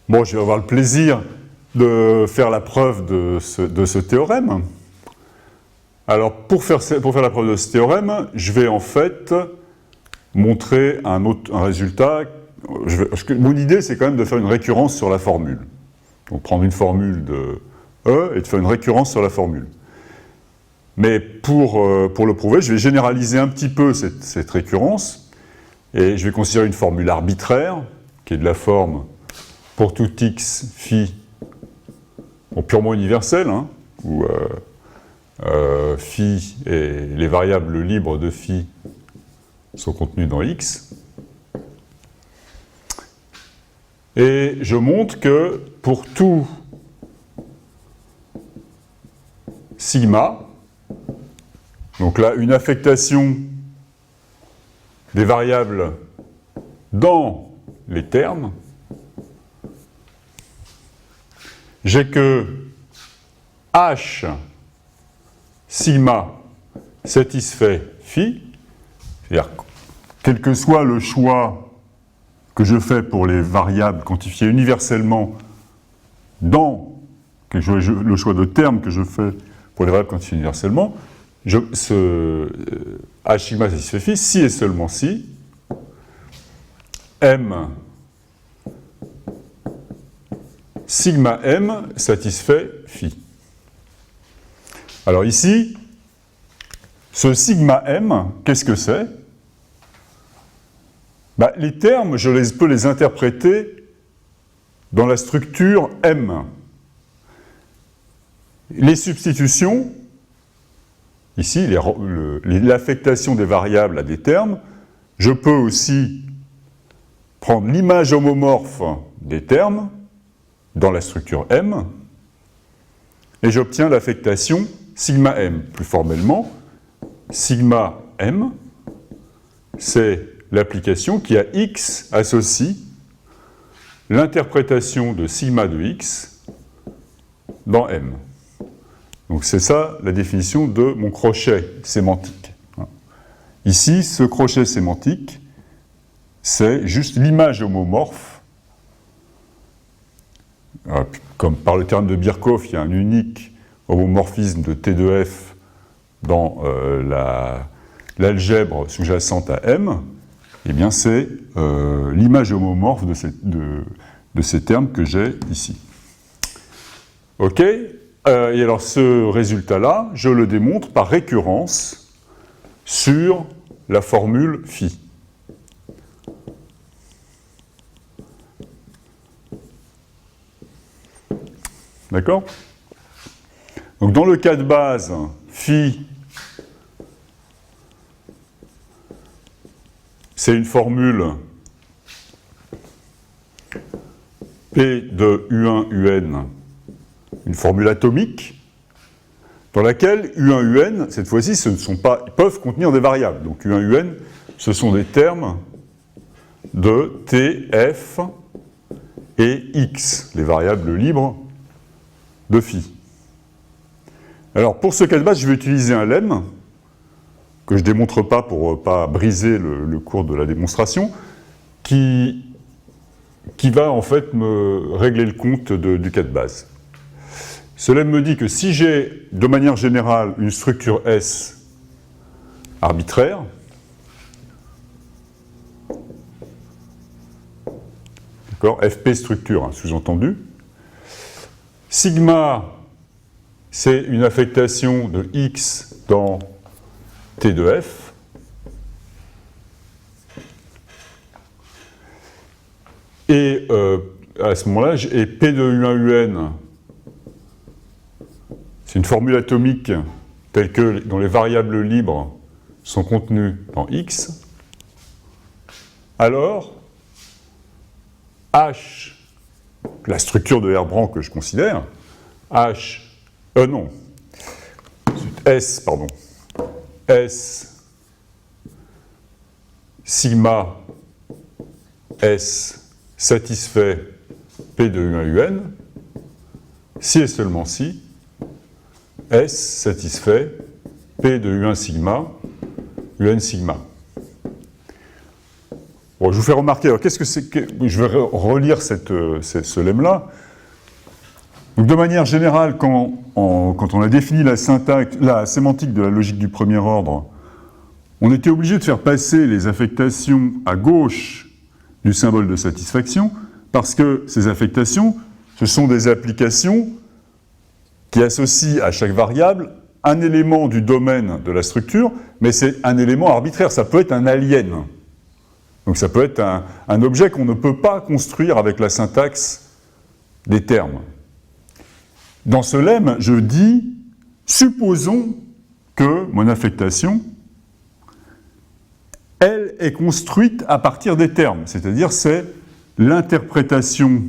Bon, je vais avoir le plaisir de faire la preuve de ce théorème. Alors, pour faire la preuve de ce théorème, je vais en fait montrer un résultat. Mon idée, c'est quand même de faire une récurrence sur la formule. Donc, prendre une formule de E et de faire une récurrence sur la formule. Mais pour le prouver, je vais généraliser un petit peu cette récurrence et je vais considérer une formule arbitraire qui est de la forme pour tout x phi, bon, purement universelle, hein, où phi et les variables libres de phi sont contenues dans x. Et je montre que pour tout sigma, donc là, une affectation des variables dans les termes, j'ai que h sigma satisfait phi, c'est-à-dire quel que soit le choix que je fais pour les variables quantifiées universellement dans le choix de termes que je fais pour les variables quantifiées universellement, h sigma satisfait phi, si et seulement si m sigma m satisfait phi. Alors ici, ce sigma m, qu'est-ce que c'est? Ben, les termes, je peux les interpréter dans la structure m. Les substitutions, ici, l'affectation des variables à des termes, je peux aussi prendre l'image homomorphe des termes dans la structure M, et j'obtiens l'affectation sigma m. Plus formellement, sigma m, c'est l'application qui à x associe l'interprétation de sigma de x dans M. Donc c'est ça la définition de mon crochet sémantique. Ici, ce crochet sémantique, c'est juste l'image homomorphe. Comme par le terme de Birkhoff, il y a un unique homomorphisme de T de F dans l'algèbre sous-jacente à M, eh bien c'est l'image homomorphe de ces termes que j'ai ici. OK ? Et alors ce résultat-là, je le démontre par récurrence sur la formule phi. D'accord ? Donc dans le cas de base, phi, c'est une formule P de U1 UN, une formule atomique, dans laquelle U1 UN, cette fois-ci, ils peuvent contenir des variables. Donc U1 UN, ce sont des termes de T, F et X, les variables libres de phi. Alors pour ce cas de base, je vais utiliser un lemme, que je ne démontre pas pour ne pas briser le cours de la démonstration, qui va en fait me régler le compte du cas de base. Ce lemme me dit que si j'ai de manière générale une structure S arbitraire, d'accord, FP structure, hein, sous-entendu, sigma, c'est une affectation de X dans T de F. Et à ce moment-là, et P de U1 UN, c'est une formule atomique telle que dont les variables libres sont contenues dans X. Alors, H, la structure de Herbrandt que je considère, S sigma S satisfait P de U1 UN, si et seulement si S satisfait P de U1 sigma, UN sigma. Bon, je vous fais remarquer, alors qu'est-ce que c'est que... Je vais relire ce lemme-là. Donc, de manière générale, quand on a défini la sémantique de la logique du premier ordre, on était obligé de faire passer les affectations à gauche du symbole de satisfaction, parce que ces affectations, ce sont des applications qui associent à chaque variable un élément du domaine de la structure, mais c'est un élément arbitraire, ça peut être un alien. Donc ça peut être un objet qu'on ne peut pas construire avec la syntaxe des termes. Dans ce lemme, je dis, supposons que mon affectation, elle est construite à partir des termes, c'est-à-dire c'est l'interprétation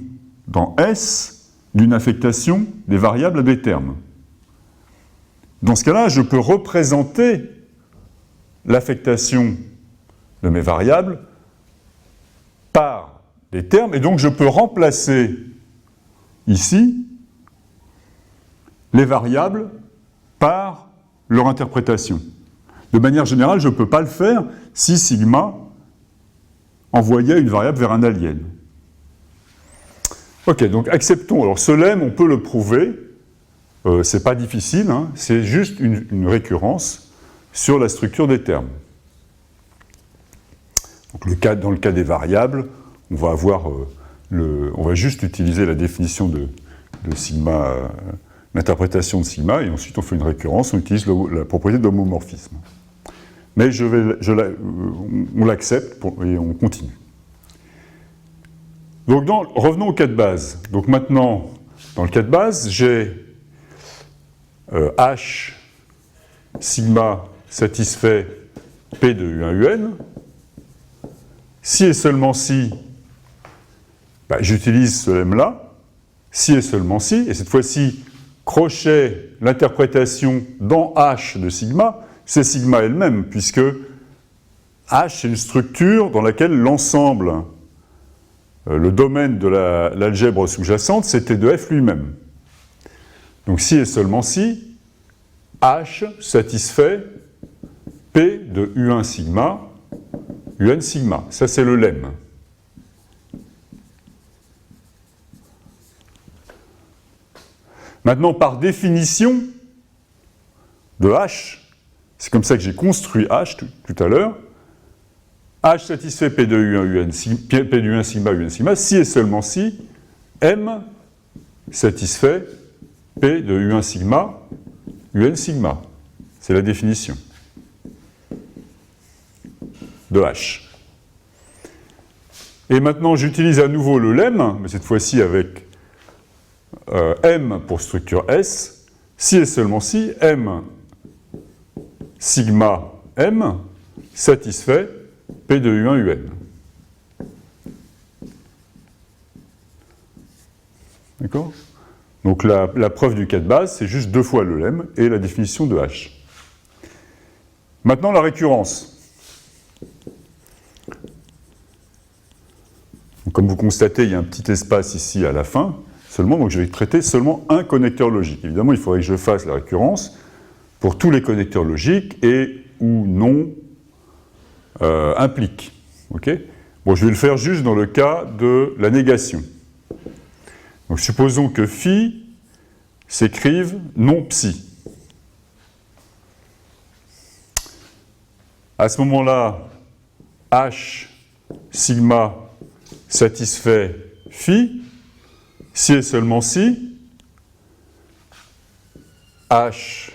dans S d'une affectation des variables à des termes. Dans ce cas-là, je peux représenter l'affectation de mes variables par des termes, et donc je peux remplacer ici les variables par leur interprétation. De manière générale, je ne peux pas le faire si sigma envoyait une variable vers un alien. Ok, donc acceptons. Alors ce lemme, on peut le prouver, c'est pas difficile, hein, c'est juste une récurrence sur la structure des termes. Donc dans le cas des variables, on va juste utiliser la définition de sigma, l'interprétation de sigma, et ensuite on fait une récurrence, on utilise la propriété d'homomorphisme. Mais on l'accepte et on continue. Donc revenons au cas de base. Donc maintenant, dans le cas de base, j'ai H sigma satisfait P de U1UN. Si et seulement si, j'utilise ce lemme-là. Si et seulement si, et cette fois-ci, crochet l'interprétation dans H de sigma, c'est sigma elle-même, puisque H c'est une structure dans laquelle l'ensemble, le domaine de l'algèbre sous-jacente, c'était de F lui-même. Donc si et seulement si, H satisfait P de U1 sigma, UN sigma. Ça c'est le lemme. Maintenant, par définition de H, c'est comme ça que j'ai construit H tout à l'heure, H satisfait P de U1 sigma, UN sigma, si et seulement si, M satisfait P de U1 sigma, UN sigma. C'est la définition de H. Et maintenant, j'utilise à nouveau le lemme, mais cette fois-ci avec M pour structure S, si et seulement si, M sigma M satisfait P de U1 UN. D'accord ? Donc la preuve du cas de base, c'est juste 2 fois le lemme et la définition de H. Maintenant la récurrence. Donc, comme vous constatez, il y a un petit espace ici à la fin, seulement, donc je vais traiter seulement un connecteur logique. Évidemment, il faudrait que je fasse la récurrence pour tous les connecteurs logiques et ou non impliques. Okay ? Bon, je vais le faire juste dans le cas de la négation. Donc supposons que phi s'écrive non psi. À ce moment-là, H sigma satisfait phi, si et seulement si, H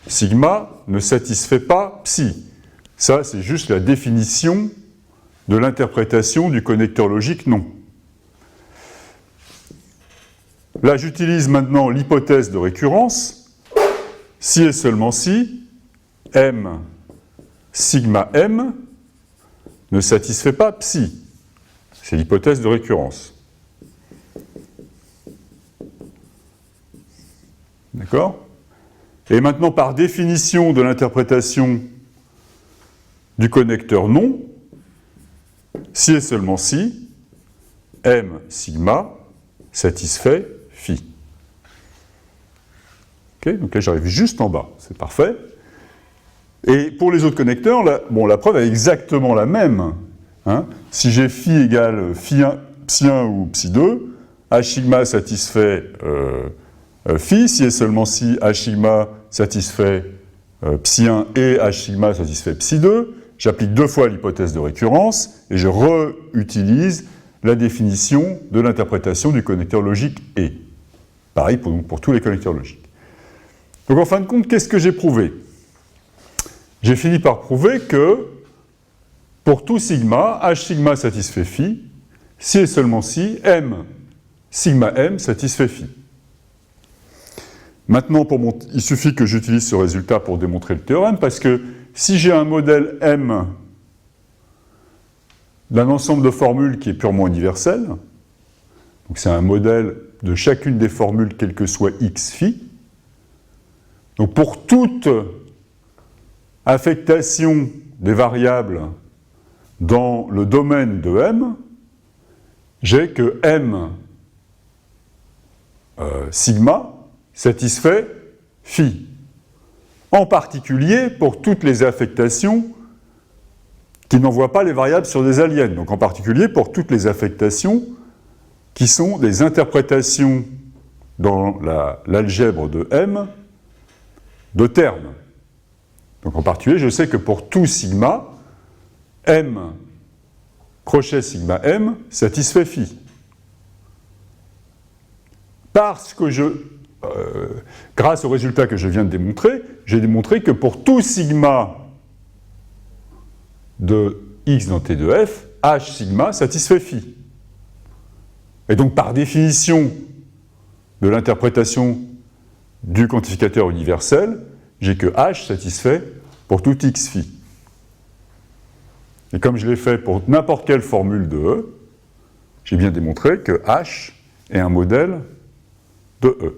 sigma ne satisfait pas psi. Ça, c'est juste la définition de l'interprétation du connecteur logique non. Là, j'utilise maintenant l'hypothèse de récurrence. Si et seulement si, M sigma M ne satisfait pas psi. C'est l'hypothèse de récurrence. D'accord ? Et maintenant, par définition de l'interprétation du connecteur non, si et seulement si, M sigma satisfait phi. Okay, donc là, j'arrive juste en bas, c'est parfait. Et pour les autres connecteurs, la preuve est exactement la même. Hein. Si j'ai phi égale psi1 ou psi2, H sigma satisfait phi, si et seulement si H sigma satisfait psi1 et H sigma satisfait psi2, j'applique 2 fois l'hypothèse de récurrence et je réutilise la définition de l'interprétation du connecteur logique E. Pareil pour tous les connecteurs logiques. Donc en fin de compte, qu'est-ce que j'ai prouvé? J'ai fini par prouver que pour tout sigma, H sigma satisfait phi, si et seulement si M sigma M satisfait phi. Maintenant, il suffit que j'utilise ce résultat pour démontrer le théorème, parce que si j'ai un modèle M d'un ensemble de formules qui est purement universel, donc c'est un modèle de chacune des formules, quel que soit x phi, donc pour toute affectation des variables dans le domaine de M, j'ai que M sigma satisfait phi. En particulier pour toutes les affectations qui n'envoient pas les variables sur des aliens. Donc en particulier pour toutes les affectations qui sont des interprétations dans l'algèbre de M de termes. Donc en particulier, je sais que pour tout sigma, M crochet sigma M satisfait phi. Parce que grâce au résultat que je viens de démontrer, j'ai démontré que pour tout sigma de x dans T de f, H sigma satisfait phi. Et donc par définition de l'interprétation du quantificateur universel, j'ai que H satisfait pour tout x phi. Et comme je l'ai fait pour n'importe quelle formule de E, j'ai bien démontré que H est un modèle de E.